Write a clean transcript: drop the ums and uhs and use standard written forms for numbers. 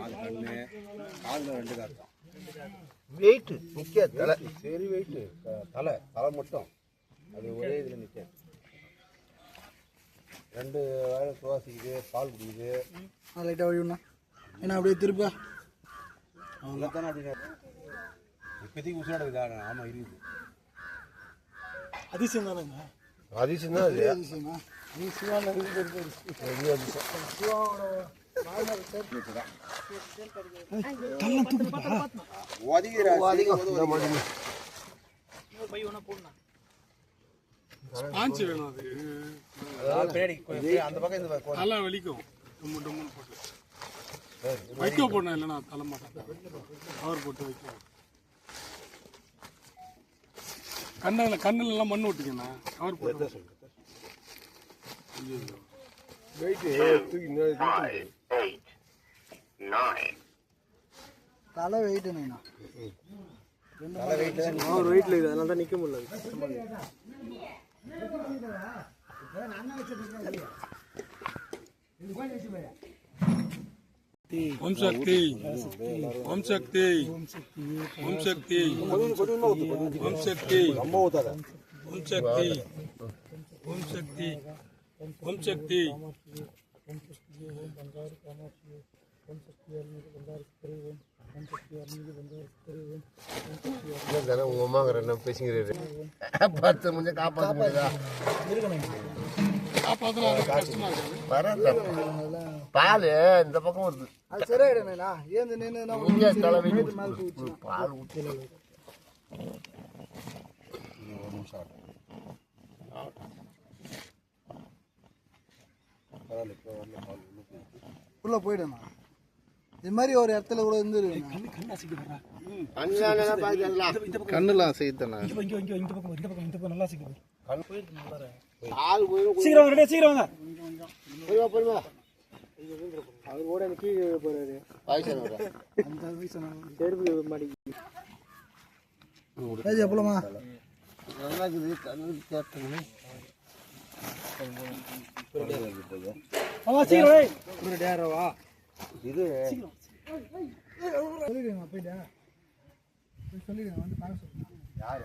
4 கண்ணு, காலில் 2 காத்தம். வெயிட்டு நிற்க தலை சரி வெயிட்டு தலை மட்டும் அது ஒரே இதில் நிற்க 2 வாழை சுவாசிக்குது, பால் குடிக்குது. லைட்டாக வழியுண்ணா ஏன்னா அப்படியே திருப்பா அவ்வளோதானே அப்படின்னா இப்போதைக்கு உசுரோட இதாக ஆமாம் இருக்குது. அதிசயம் தானேங்க. அதிசயம் தான் இல்லையா? அதிசயமா நீ சிவான அந்த பக்கம் தலை வலிக்கும். வைக்க போடணும் இல்லைன்னா தலை மாட்டேன் கவர் போட்டு வைக்க. கண்ணுல எல்லாம் மண் ஓட்டிக்கண்ணா கவர் போட்டு தலை வெயிட்டுண்ணா ஒரு வெயிட்ல இது அதனால தான் நிற்க முடியல. ஓம் சக்தி ஓம் சக்தி ஓம் சக்தி ஓம் சக்தி ஓம் சக்தி ஓம் சக்தி ஓம் சக்தி உங்க அம்மாங்கிற என்ன பேசுங்கிறாரு பார்த்து கொஞ்சம் காப்பாற்ற முடியுதா? பால் இந்த பக்கம் வருது. அது சரியாயிடுண்ணா. ஏந்து நின்று பால் ஊற்றி உள்ள போயிடுண்ணா. இது மாதிரி ஒரு இடத்துல கூட இருந்து கண்ணுலாம் செய்தண்ணா. சீக்கிரம் அவர் கூட கீழே போறாரு. எப்பலமா நல்லா இருக்குது. கண்ணு கேட்டீங்க இது சொல்லிடுங்க போயிட்டா சொல்லிடுங்க வந்து பார்க்க சொல்லுங்க. யார்